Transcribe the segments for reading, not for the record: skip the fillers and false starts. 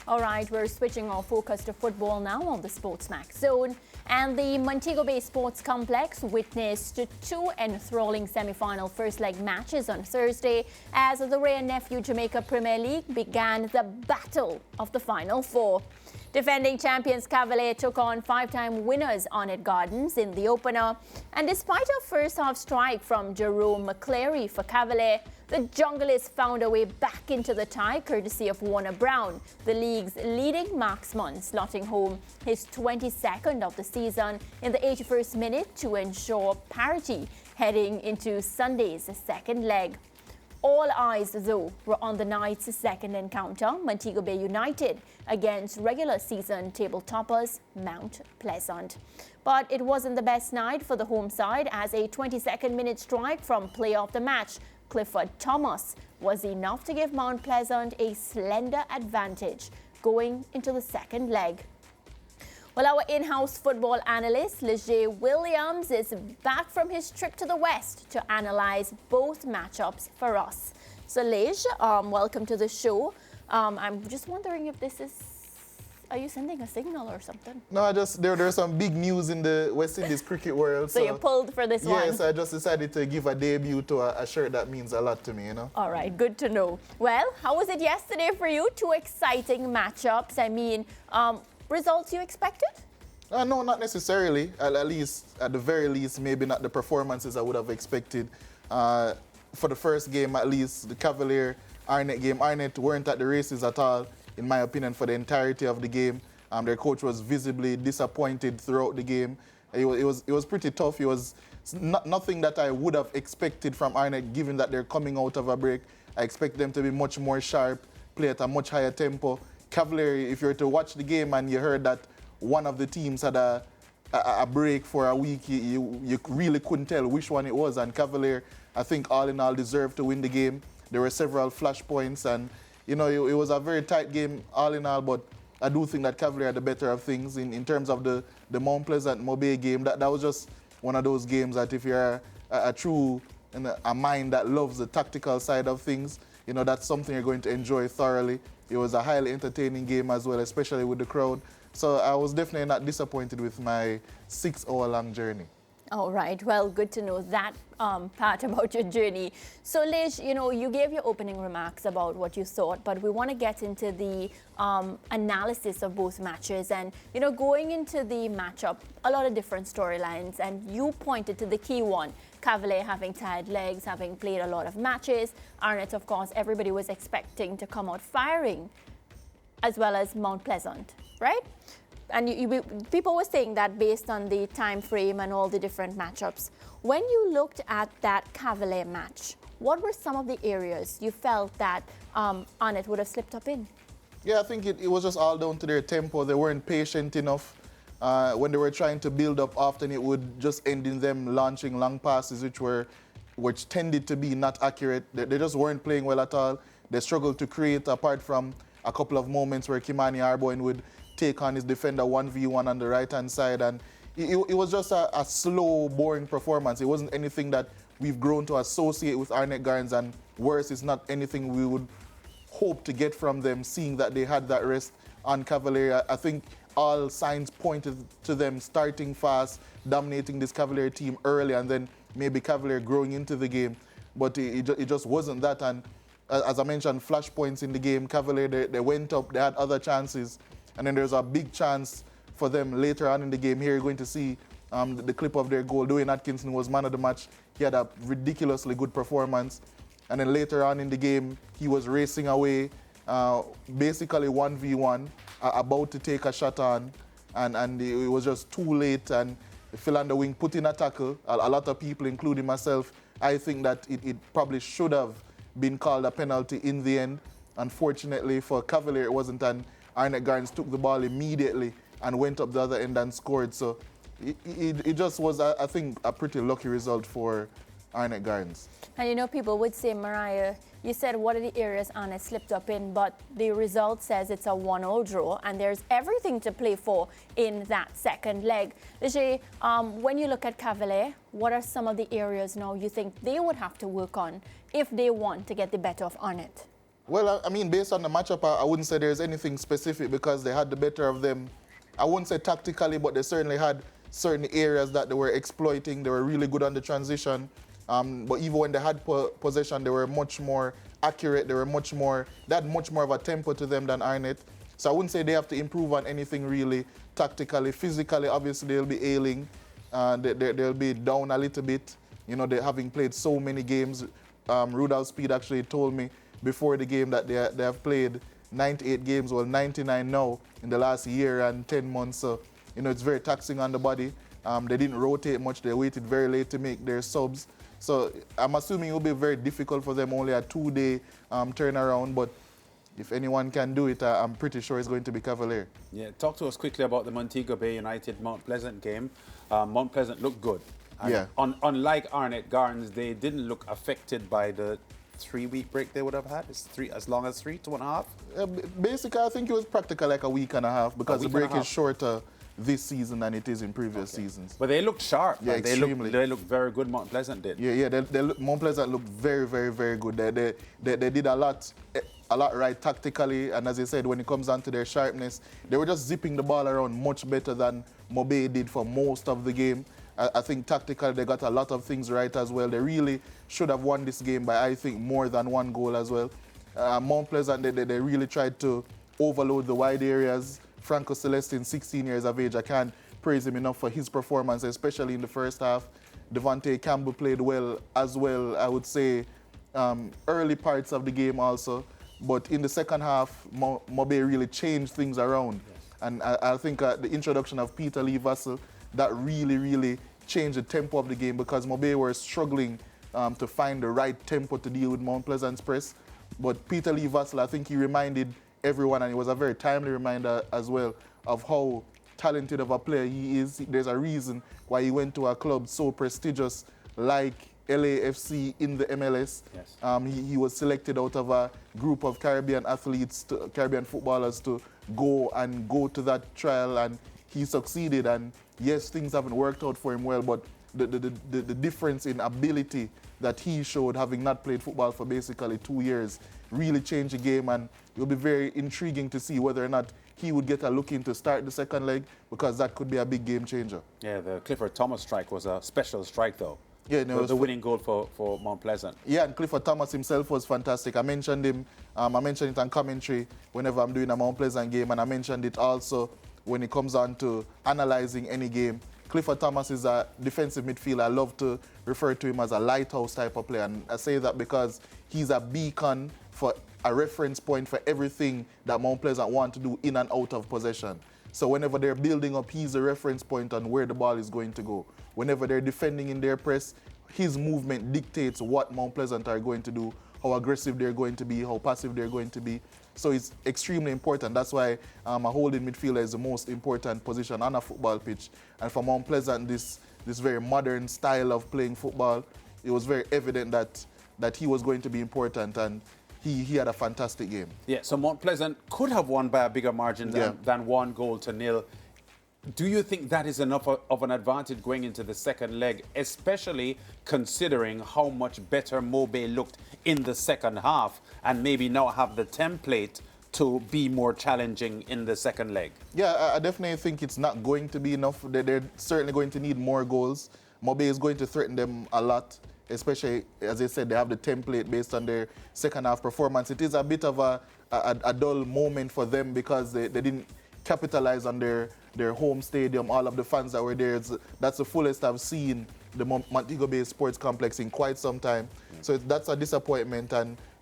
All right, we're switching our focus to football now on the SportsMax Zone. And the Montego Bay Sports Complex witnessed two enthralling semi-final first-leg matches on Thursday as the Ray and Nephew Jamaica Premier League began the battle of the Final Four. Defending champions Cavalier took on five-time winners Arnett Gardens in the opener. And despite a first-half strike from Jerome McCleary for Cavalier, the Junglists found a way back into the tie courtesy of Warner Brown, the league's leading marksman, slotting home his 22nd of the season in the 81st minute to ensure parity heading into Sunday's second leg. All eyes, though, were on the night's second encounter, Montego Bay United against regular season table toppers Mount Pleasant. But it wasn't the best night for the home side as a 22nd minute strike from player of the match, Clifford Thomas, was enough to give Mount Pleasant a slender advantage going into the second leg. Well, our in-house football analyst, Leger Williams, is back from his trip to the West to analyze both matchups for us. So, Leger, welcome to the show. I'm just wondering if this is... Are you sending a signal or something? No, there's some big news in the West Indies cricket world. So you pulled for this one? Yes, I just decided to give a debut to a shirt that means a lot to me, you know. All right, good to know. Well, how was it yesterday for you? Two exciting matchups. I mean, results you expected? No, not necessarily. At the very least, maybe not the performances I would have expected. For the first game, at least, the Cavalier-Arnett game, Arnett weren't at the races at all, in my opinion, for the entirety of the game. Their coach was visibly disappointed throughout the game. It was pretty tough. It was nothing that I would have expected from Arnett, given that they're coming out of a break. I expect them to be much more sharp, play at a much higher tempo. Cavalier, if you were to watch the game and you heard that one of the teams had a break for a week, you really couldn't tell which one it was. And Cavalier, I think all in all, deserved to win the game. There were several flash points and you know, it was a very tight game all in all, but I do think that Cavalier had the better of things in terms of the Mount Pleasant Mobay game. That was just one of those games that if you're a mind that loves the tactical side of things, you know, that's something you're going to enjoy thoroughly. It was a highly entertaining game as well, especially with the crowd. So I was definitely not disappointed with my 6-hour-long journey. All right. Well, good to know that part about your journey. So, Liz, you know, you gave your opening remarks about what you thought, but we want to get into the analysis of both matches. And, you know, going into the matchup, a lot of different storylines, and you pointed to the key one, Cavalier having tired legs, having played a lot of matches. Arnett, of course, everybody was expecting to come out firing, as well as Mount Pleasant, right? And people were saying that based on the time frame and all the different matchups. When you looked at that Cavalier match, what were some of the areas you felt that Arnett would have slipped up in? Yeah, I think it was just all down to their tempo. They weren't patient enough. When they were trying to build up, often it would just end in them launching long passes, which tended to be not accurate. They just weren't playing well at all. They struggled to create, apart from a couple of moments where Kimani Arboin would take on his defender 1v1 on the right-hand side. And it was just a slow, boring performance. It wasn't anything that we've grown to associate with Arnett Gardens, and worse, it's not anything we would hope to get from them, seeing that they had that rest on Cavalier. I think all signs pointed to them starting fast, dominating this Cavalier team early, and then maybe Cavalier growing into the game. But it just wasn't that. And as I mentioned, flash points in the game. Cavalier, they went up, they had other chances. And then there's a big chance for them later on in the game. Here you're going to see the clip of their goal. Dwayne Atkinson was man of the match. He had a ridiculously good performance. And then later on in the game, he was racing away, basically 1v1, about to take a shot on. And it was just too late. And Phil on the wing put in a tackle. A lot of people, including myself, I think that it probably should have been called a penalty in the end. Unfortunately for Cavalier, it wasn't. And Arnett Gardens took the ball immediately and went up the other end and scored. So it just was, I think, a pretty lucky result for Arnett Gardens. And you know, people would say, Mariah, you said what are the areas Arnett slipped up in, but the result says it's a 1-0 draw, and there's everything to play for in that second leg. Leger, when you look at Cavalier, what are some of the areas now you think they would have to work on if they want to get the better of Arnett? Well, I mean, based on the matchup, I wouldn't say there's anything specific because they had the better of them. I wouldn't say tactically, but they certainly had certain areas that they were exploiting. They were really good on the transition. But even when they had possession, they were much more accurate. They had much more of a tempo to them than Arnett. So I wouldn't say they have to improve on anything really tactically. Physically, obviously, they'll be ailing. They'll be down a little bit. You know, they having played so many games. Rudolph Speed actually told me before the game that they have played 98 games, well 99 now in the last year and 10 months. So, you know, it's very taxing on the body. They didn't rotate much. They waited very late to make their subs. So I'm assuming it will be very difficult for them, only a 2-day turnaround. But if anyone can do it, I'm pretty sure it's going to be Cavalier. Yeah, talk to us quickly about the Montego Bay United Mount Pleasant game. Mount Pleasant looked good. And yeah. Unlike Arnett Gardens, they didn't look affected by the 3-week break they would have had. It's as long as 2.5? Basically, I think it was practically like a week and a half because the break is shorter this season than it is in previous seasons. But they looked sharp. Yeah, extremely. They looked very good, Mount Pleasant did. Yeah, Mount Pleasant looked very, very, very good. They did a lot right tactically, and as I said, when it comes down to their sharpness, they were just zipping the ball around much better than Mobay did for most of the game. I think tactically they got a lot of things right as well. They really should have won this game by, I think, more than one goal as well. Mount Pleasant, they really tried to overload the wide areas. Franco Celestin, 16 years of age, I can't praise him enough for his performance, especially in the first half. Devontae Campbell played well as well, I would say, early parts of the game also. But in the second half, Mobay really changed things around. Yes. And I think the introduction of Peter Lee Vassell, that really, really changed the tempo of the game because Mobay were struggling to find the right tempo to deal with Mount Pleasant's press. But Peter Lee Vassell, I think he reminded everyone, and it was a very timely reminder as well, of how talented of a player he is. There's a reason why he went to a club so prestigious like LAFC in the MLS. Yes. He was selected out of a group of Caribbean athletes, Caribbean footballers to go to that trial, and he succeeded. And yes, things haven't worked out for him well, but the difference in ability that he showed, having not played football for basically 2 years, really changed the game, and it'll be very intriguing to see whether or not he would get a look in to start the second leg, because that could be a big game changer. Yeah, the Clifford Thomas strike was a special strike, though. Yeah, no, the winning goal for Mount Pleasant. Yeah, and Clifford Thomas himself was fantastic. I mentioned him. I mentioned it on commentary whenever I'm doing a Mount Pleasant game, and I mentioned it also when it comes on to analyzing any game. Clifford Thomas is a defensive midfielder. I love to refer to him as a lighthouse type of player, and I say that because he's a beacon for a reference point for everything that Mount Pleasant want to do in and out of possession. So whenever they're building up, he's a reference point on where the ball is going to go. Whenever they're defending in their press, his movement dictates what Mount Pleasant are going to do, how aggressive they're going to be, how passive they're going to be. So it's extremely important. That's why a holding midfielder is the most important position on a football pitch. And for Mount Pleasant, this very modern style of playing football, it was very evident that he was going to be important, and he had a fantastic game. Yeah, so Mount Pleasant could have won by a bigger margin than 1-0. Do you think that is enough of an advantage going into the second leg, especially considering how much better Mobay looked in the second half, and maybe now have the template to be more challenging in the second leg? Yeah, I definitely think it's not going to be enough. They're certainly going to need more goals. Mobay is going to threaten them a lot, especially, as I said, they have the template based on their second half performance. It is a bit of a dull moment for them because they didn't capitalize on their home stadium, all of the fans that were there. That's the fullest I've seen the Montego Bay Sports Complex in quite some time. So that's a disappointment,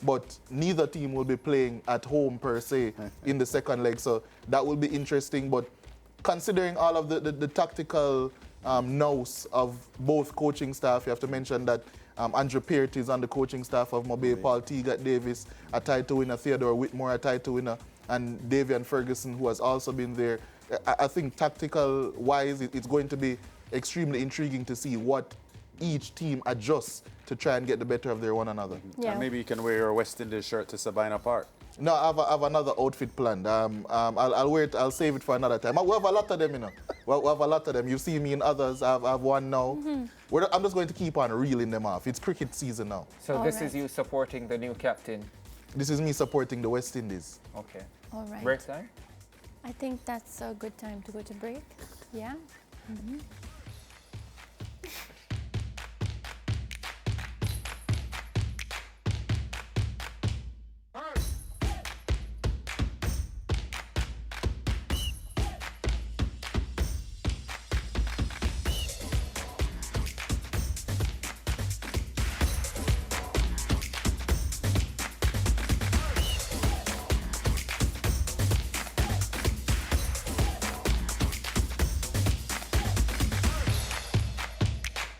but neither team will be playing at home per se in the second leg. So that will be interesting. But considering all of the tactical nous of both coaching staff, you have to mention that Andrew Peart is on the coaching staff of Mobay, Paul Teagat Davis, a title winner, Theodore Whitmore, a title winner, and Davian Ferguson, who has also been there. I think tactical-wise, it's going to be extremely intriguing to see what each team adjusts to try and get the better of their one another. Yeah. And maybe you can wear your West Indies shirt to Sabina Park. No, I have another outfit planned. I'll wear it. I'll save it for another time. We have a lot of them, you know. We have a lot of them. You see me in others. I have one now. I'm just going to keep on reeling them off. It's cricket season now. So this is you supporting the new captain. This is me supporting the West Indies. Okay. All right. Break time? I think that's a good time to go to break. Yeah.